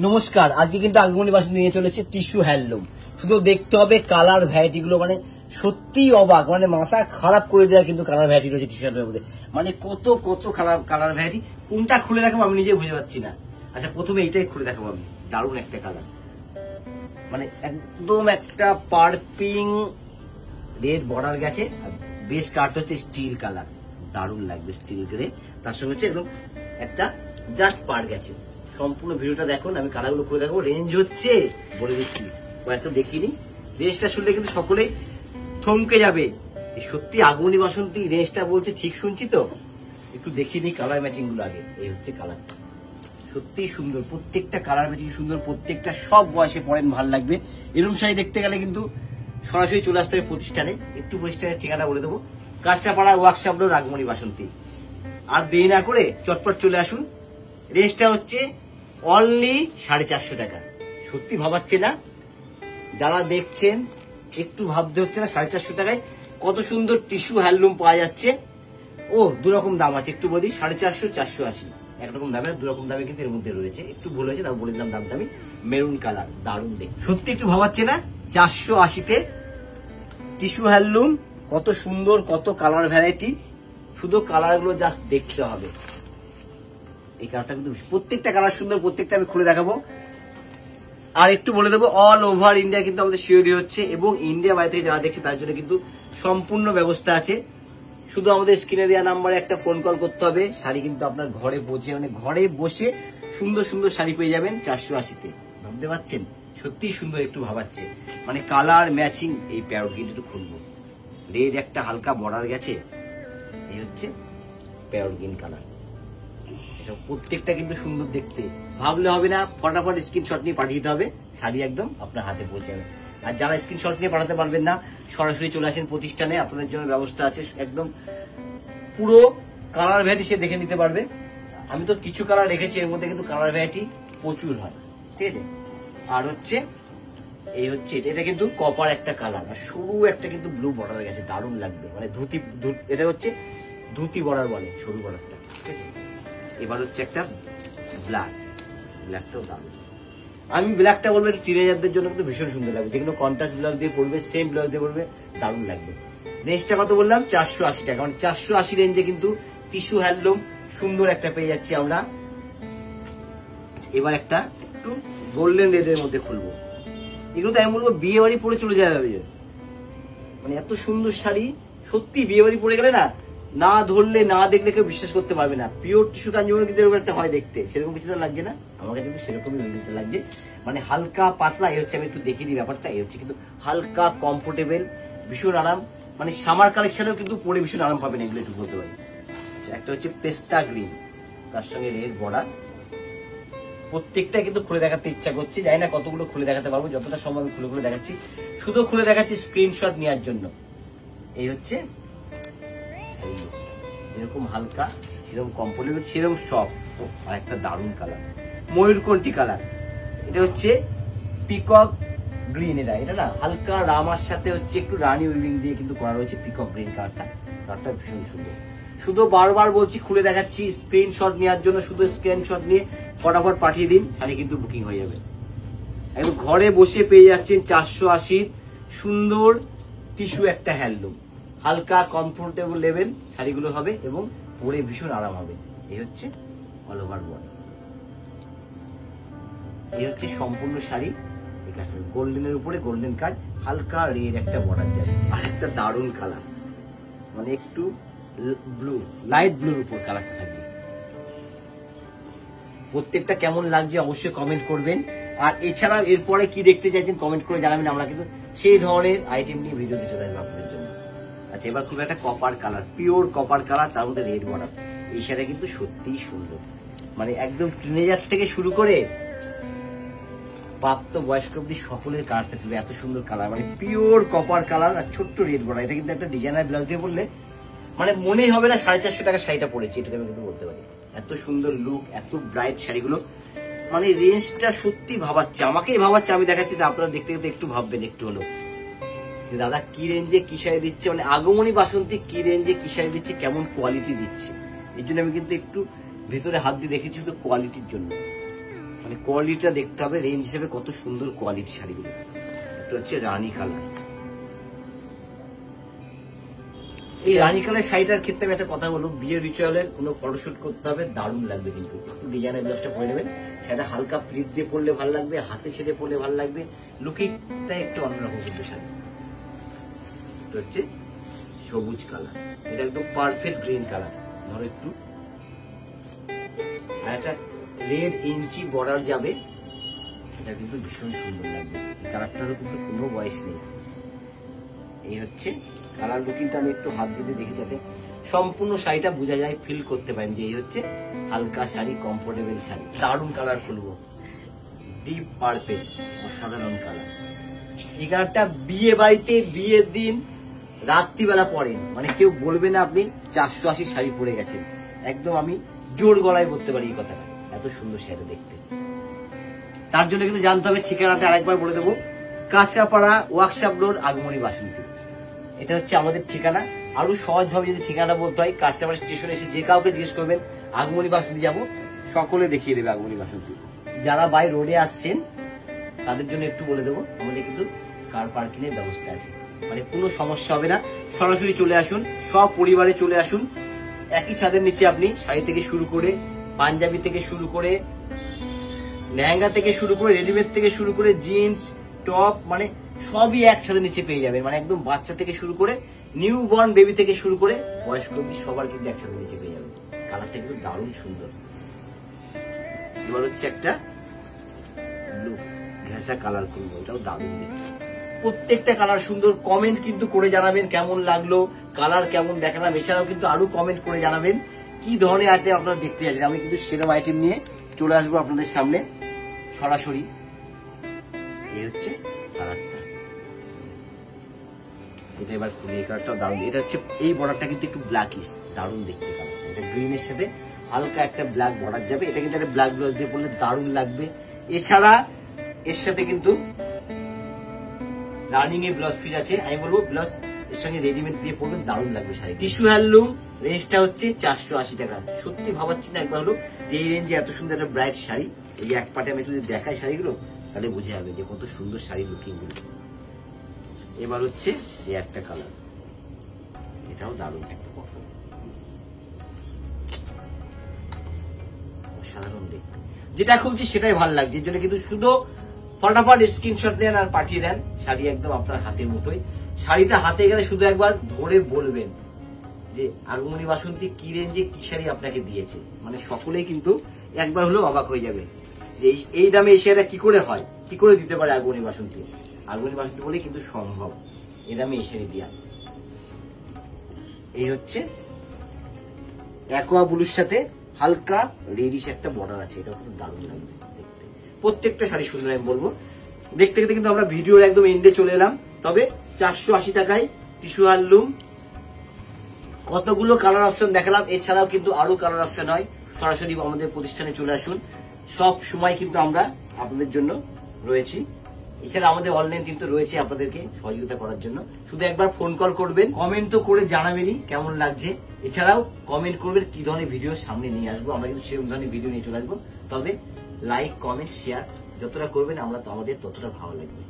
নমস্কার, আজকে কিন্তু আগমনী বাসন্তী নিয়ে চলেছে টিস্যু হ্যান্ডলুম। শুধু দেখতে হবে কালার ভ্যারাইটি গুলো, মানে সত্যি অবাক, মানে মাথা খারাপ করে দেওয়া কিন্তু কালার ভ্যারাইটি রয়েছে টিস্যু হ্যান্ডলুমের মধ্যে। মানে কত কত কালার ভ্যারাইটি, কোনটা খুলে দেখাবো আমি নিজে বুঝে পাচ্ছি না। আচ্ছা, প্রথমে এইটাই খুলে দেখাবো আমি। দারুণ একটা কালার, মানে একদম একটা পার্পিং রেড বর্ডার গেছে, বেশ কাট হচ্ছে স্টিল কালার, দারুণ লাগবে স্টিল গ্রে। তার সঙ্গে হচ্ছে একদম একটা জাস্ট পার গেছে। সম্পূর্ণ ভিডিওটা দেখুন, আমি কালারগুলো খুলে দেখাবো। রেঞ্জ হচ্ছে বলে দিচ্ছি, কয়েকটা দেখিনি। রেঞ্জটা শুনলে কিন্তু সকলেই থমকে যাবে, সত্যি আগমনী বাসন্তী রেঞ্জটা বলছে ঠিক শুনছি তো। একটু দেখিনি কালার ম্যাচিং গুলো আগে। এই হচ্ছে কালার, সত্যি সুন্দর, প্রত্যেকটা কালার ম্যাচিং সুন্দর, প্রত্যেকটা সব বয়সে পরেন ভালো লাগবে। এরকম শাড়ি দেখতে গেলে কিন্তু সরাসরি চলে আসতে হবে প্রতিষ্ঠানে। একটু প্রতিষ্ঠানের ঠিকানা বলে দেবো, কাঁচরাপাড়া ওয়ার্কশপ রোড, আগমনী বাসন্তী। আর দেরি না করে চটপট চলে আসুন। রেঞ্জটা হচ্ছে অনলি 450 টাকা। সত্যি ভাবাচ্ছে না? যারা দেখছেন একটু ভাবতে হচ্ছে না 450 টাকায় কত সুন্দর টিস্যু হ্যান্ডলুম পাওয়া যাচ্ছে। ও দুরকম দাম আছে, একটু বলি 450, 480, একরকম দামে, দুরকম দামে কিন্তু এর মধ্যে রয়েছে। একটু ভুল হয়েছে, তাও বলে দিলাম দামটা আমি। মেরুন কালার, দারুণ দেখতে। সত্যি একটু ভাবাচ্ছে না? 480-তে টিস্যু হ্যান্ডলুম, কত সুন্দর, কত কালার ভ্যারাইটি। শুধু কালার গুলো জাস্ট দেখতে হবে। এই কালারটা কিন্তু প্রত্যেকটা কালার সুন্দর, প্রত্যেকটা আমি খুলে দেখাবো। আর একটু বলে দেবো, অল ওভার ইন্ডিয়া কিন্তু আমাদের শিওরি হচ্ছে, এবং ইন্ডিয়া বাইরে থেকে যারা দেখছে তার জন্য কিন্তু সম্পূর্ণ ব্যবস্থা আছে। শুধু আমাদের স্ক্রিনে দেওয়া নাম্বারে একটা ফোন কল করতে হবে। শাড়ি কিন্তু আপনার ঘরে বসে, মানে ঘরে বসে সুন্দর সুন্দর শাড়ি পেয়ে যাবেন 480-তে। ভাবতে পারছেন? সত্যি সুন্দর, একটু ভাবাচ্ছে, মানে কালার ম্যাচিং। এই প্যারোট গ্রিন একটু খুলবো, রেড একটা হালকা বর্ডার গেছে। এই হচ্ছে প্যারোট গ্রিন কালার। এটা প্রত্যেকটা কিন্তু সুন্দর দেখতে। ভাবলে হবে না, ফটাফট স্ক্রিনশট নিয়ে পাঠিয়ে দিতে হবে, শাড়ি একদম আপনার হাতে পৌঁছে যাবে। আর যারা স্ক্রিনশট নিয়ে পাঠাতে পারবেন না, সরাসরি চলে আসেন প্রতিষ্ঠানে, আপনাদের জন্য ব্যবস্থা আছে। একদম পুরো কালার ভ্যারাইটি সে দেখে নিতে পারবে। আমি তো কিছু কালার রেখেছি, এর মধ্যে কিন্তু কালার ভ্যারাইটি প্রচুর হয়, ঠিক আছে। আর হচ্ছে এই হচ্ছে এটা কিন্তু কপার একটা কালার, আর সরু একটা কিন্তু ব্লু বর্ডার গেছে, দারুণ লাগবে। মানে ধুতি, এটা হচ্ছে ধুতি বর্ডার বলে, সরু বর্ডারটা, ঠিক আছে। এবার হচ্ছে একটা ব্ল্যাকটাও দারুণ। আমি ব্ল্যাকটা বলবো টিনেজারদের জন্য কিন্তু ভীষণ সুন্দর লাগবে, যেগুলো কন্ট্রাস্ট ব্লাউজ দিয়ে পড়বে, সেম ব্লাউজ দিয়ে পড়বে, দারুণ লাগবে। রেঞ্জটা কত বললাম? 480 টাকা। মানে 480 রেঞ্জে কিন্তু টিস্যু হ্যান্ডলুম সুন্দর একটা পেয়ে যাচ্ছি আমরা। এবার একটা একটু গোল্ডেন রেডের মধ্যে খুলবো। এগুলো তো আমি বলবো বিয়ে বাড়ি পরে চলে যাবে, মানে এত সুন্দর শাড়ি। সত্যি বিয়ে বাড়ি পরে গেলে না, না ধরলে না দেখলে কেউ বিশ্বাস করতে পারবে না। পিওর টিস্যু কাঞ্জিবরম কিন্তু এরকম একটা হয় দেখতে, সেরকম কিছু লাগছে না? আমার কাছে কিন্তু সেরকমই লাগছে, মানে হালকা পাতলা। এই হচ্ছে, আমি একটু দেখিয়ে দিই ব্যাপারটা। এই হচ্ছে কিন্তু হালকা কমফোর্টেবল, ভীষণ আরাম। মানে সামার কালেকশনেও কিন্তু পরে ভীষণ আরাম পাবেন, এগুলো একটু বলতে পারি। একটা হচ্ছে পেস্তা গ্রিন, তার সঙ্গে রেড বর্ডার। প্রত্যেকটা কিন্তু খুলে দেখাতে ইচ্ছা করছে, জানি না কতগুলো খুলে দেখাতে পারবো, যতটা সময় আমি খুলে দেখাচ্ছি। শুধু খুলে দেখাচ্ছি স্ক্রিনশট নেওয়ার জন্য। এই হচ্ছে যেরকম হালকা, সেরকম কমফোর্টেবল, সেরকম সফট। আর একটা দারুণ কালার, ময়ূরকণ্ঠী কালার। এটা হচ্ছে পিকক গ্রিন। এটা না হালকা রামার সাথে হচ্ছে একটু রানী উইভিং দিয়ে কিন্তু করা রয়েছে পিকক গ্রিন কালারটা। কালারটা ভীষণ সুন্দর। শুধু বারবার বলছি, খুলে দেখাচ্ছি স্ক্রিনশট নেওয়ার জন্য। শুধু স্ক্রিনশট নিয়ে ফটাফট পাঠিয়ে দিন, শাড়ি কিন্তু বুকিং হয়ে যাবে। একদম ঘরে বসে পেয়ে যাচ্ছেন 480 সুন্দর টিস্যু একটা হ্যান্ডলুম। হালকা কমফোর্টেবল লেভেল শাড়িগুলো হবে, এবং পরে ভীষণ আরাম হবে। এই হচ্ছে অল ওভার বর্ডার। এই হচ্ছে সম্পূর্ণ শাড়ি। গোল্ডেনের উপরে গোল্ডেন কাজ, হালকা রেড একটা বর্ডার যাবে। আর একটা দারুণ কালার, মানে একটু ব্লু, লাইট ব্লুর উপর কালারটা থাকবে। প্রত্যেকটা কেমন লাগছে অবশ্যই কমেন্ট করবেন। আর এছাড়াও এরপরে কি দেখতে চাইছেন কমেন্ট করে জানাবেন, আমরা কিন্তু সেই ধরনের আইটেম নিয়ে ভিডিওতে চলে আসবো আপনাদের জন্য। আচ্ছা, এবার খুব একটা copper colour, pure copper colour, তার মধ্যে রেড বর্ডার। এই শাড়িটা কিন্তু সত্যিই সুন্দর, মানে একদম টিনেজার থেকে শুরু করে প্রাপ্ত বয়স্ক অব্দি সকলের কালারটা চলবে। এত সুন্দর কালার, মানে পিওর কপার কালার আর ছোট্ট রেড বর্ডার। এটা কিন্তু একটা ডিজাইনার ব্লাউজ দিয়ে পড়লে মানে মনেই হবে না 450 টাকা শাড়িটা পড়েছি, এটা আমি কিন্তু বলতে পারি। এত সুন্দর লুক, এত ব্রাইট শাড়িগুলো, মানে রেঞ্জটা সত্যি ভাবাচ্ছে, আমাকেই ভাবাচ্ছে। আমি দেখাচ্ছি, আপনারা দেখতে দেখতে একটু ভাববেন একটু হলো, যে দাদা কি রেঞ্জে কি শাড়ি দিচ্ছে, মানে আগমনী বাসন্তী কি রেঞ্জে কি শাড়ি দিচ্ছে, কেমন কোয়ালিটি দিচ্ছে। এই জন্য আমি কিন্তু একটু ভেতরে হাত দিয়ে দেখেছি, শুধু কোয়ালিটির জন্য। মানে কোয়ালিটিটা দেখতে হবে, রেঞ্জ হিসেবে কত সুন্দর কোয়ালিটি শাড়িগুলো। এটা হচ্ছে রানী কালার। এই রানী কালার শাড়িটার ক্ষেত্রে আমি একটা কথা বলবো, বিয়ের রিচুয়ালের কোনো ফটোশুট করতে হবে, দারুণ লাগবে কিন্তু। একটু ডিজাইনের ব্লাউজটা পরে নেবেন, সেটা হালকা প্লিট দিয়ে পরলে ভালো লাগবে, হাতে ছেড়ে পরলে ভালো লাগবে, লুকিংটা একটু অন্যরকম কিন্তু শাড়ি। এটা হচ্ছে সবুজ কালার, এটা একদম পারফেক্ট গ্রিন কালার। ধরো একটু আর একটা রেড ইঞ্চি বর্ডার যাবে, এটা কিন্তু ভীষণ সুন্দর লাগবে। এই কালারটারও কিন্তু কোনো বয়স নেই। এই হচ্ছে কালার লুকিংটা, আমি একটু হাত দিয়ে দেখি যাতে সম্পূর্ণ শাড়িটা বোঝা যায়, ফিল করতে পারেন যে এই হচ্ছে হালকা শাড়ি, কমফোর্টেবল শাড়ি। দারুণ কালার খুলবো, ডিপ পার্পেল, অসাধারণ কালার। এই কালারটা বিয়ে বাড়িতে বিয়ের দিন রাত্রিবেলা পরেন, মানে কেউ বলবে না আপনি 480 শাড়ি পরে গেছেন। একদম আমি জোর গলায় বলতে পারি এই কথাটা, এত সুন্দর শাড়ি দেখতে। তার জন্য কিন্তু জানতে হবে ঠিকানাটা আরেকবার বলে দেবো, কাঁচরাপাড়া ওয়ার্কশপ রোড, আগমনী বাসন্তী। এটা হচ্ছে আমাদের ঠিকানা। আরো সহজভাবে যদি ঠিকানা বলতে হয়, কাঁচরাপাড়া স্টেশনে এসে যে কাউকে জিজ্ঞেস করবেন আগমনী বাসন্তী যাবো, সকলে দেখিয়ে দেবে আগমনী বাসন্তী। যারা বাই রোডে আসছেন তাদের জন্য একটু বলে দেবো, আমাদের কিন্তু কার পার্কিং এর ব্যবস্থা আছে, মানে কোনো সমস্যা হবে না। সরাসরি চলে আসুন, সব পরিবারে চলে আসুন। একই ছাদের নিচে আপনি শাড়ি থেকে শুরু করে, পাঞ্জাবি থেকে শুরু করে, লেহেঙ্গা থেকে শুরু করে, রেডিমেড থেকে শুরু করে, জিন্স টপ, মানে সবই একসাথে নিচে পেয়ে যাবেন। মানে একদম বাচ্চা থেকে শুরু করে, নিউ বর্ন বেবি থেকে শুরু করে বয়স্ক অবধি সবার কিন্তু একসাথে নিচে পেয়ে যাবেন। কালারটা কিন্তু দারুণ সুন্দর। এবার হচ্ছে একটা ব্লু ঘেঁষা কালার করবো, এটাও দারুণ দেখতে। প্রত্যেকটা কালার সুন্দর। কমেন্ট কিন্তু করে জানাবেন কেমন লাগলো, কালার কেমন দেখালাম। এছাড়াও কিন্তু আরো কমেন্ট করে জানাবেন কি ধরনের আইটেম আপনারা দেখতে যাচ্ছেন। আমি কিন্তু সেরকম আইটেম নিয়ে চলে আসবো আপনাদের সামনে সরাসরি। এই হচ্ছে কালারটা, এটা এবার খুলে। এই কালারটাও দারুণ। এটা হচ্ছে এই বর্ডারটা কিন্তু একটু ব্ল্যাকিশ, দারুণ দেখতে কালার। এটা গ্রিনের সাথে হালকা একটা ব্ল্যাক বর্ডার যাবে। এটা কিন্তু একটা ব্ল্যাক ব্লাউজ দিয়ে পরলে দারুণ লাগবে। এছাড়া এর সাথে কিন্তু রানিং এর ব্লাউজ পিস আছে। আমি বলবো ব্লাউজ এর সঙ্গে রেডিমেড দিয়ে পরলে দারুণ লাগবে শাড়ি। টিস্যু হ্যান্ডলুম, রেঞ্জটা হচ্ছে 480 টাকা। সত্যি ভাবাচ্ছি না একবার হলো যে এই রেঞ্জে এত সুন্দর একটা ব্রাইট শাড়ি। এই যে এক পাটে আমি যদি দেখাই শাড়িগুলো, তাহলে বুঝে যাবে যে কত সুন্দর শাড়ি লুকিং গুলো। এবার হচ্ছে এই একটা কালার, এটাও দারুণ একটা সাধারণ দেখতে। যেটা খুঁজছি সেটাই ভালো লাগছে, এর জন্য কিন্তু শুধু ফটাফট স্ক্রিনশট নেন আর পাঠিয়ে দেন। শাড়ি একদম আপনার হাতের মতোই। শাড়িটা হাতে গেলে শুধু একবার ধরে বলবেন যে আগমনী বাসন্তী কি রেঞ্জে কি শাড়ি আপনাকে দিয়েছে, মানে সকলেই কিন্তু একবার হলেও অবাক হয়ে যাবে যে এই দামে এই শাড়িটা কি করে হয়, কি করে দিতে পারে আগমনী বাসন্তী। আগমনী বাসন্তী বলে কিন্তু সম্ভব এই দামে এই শাড়ি দেওয়া। এই হচ্ছে অ্যাকোয়া ব্লুর সাথে হালকা রেডিশ একটা বর্ডার আছে, এটা খুব দারুণ লাগবে দেখতে। প্রত্যেকটা শাড়ি সুন্দর। আমি বলবো দেখতে দেখতে কিন্তু আমরা ভিডিওর একদম এন্ডে চলে এলাম। তবে 480 টাকায় টিস্যু হ্যান্ডলুম, কতগুলো কালার অপশন দেখালাম। এছাড়াও কিন্তু আরো কালার অপশন হয়। সরাসরি আমাদের প্রতিষ্ঠানে চলে আসুন, সব সময় কিন্তু আমরা আপনাদের জন্য রয়েছি। এছাড়া আমাদের অনলাইন টিম তো রয়েছে আপনাদেরকে সহযোগিতা করার জন্য। শুধু একবার ফোন কল করবেন, কমেন্ট তো করে জানাবেনই কেমন লাগছে। এছাড়াও কমেন্ট করবেন কি ধরনের ভিডিও সামনে নিয়ে আসবো, আমরা কিন্তু সেরকম ধরনের ভিডিও নিয়ে চলে আসবো। তবে লাইক কমেন্ট শেয়ার যতটা করবেন আমরা তো আমাদের ততটা ভালো লাগবে।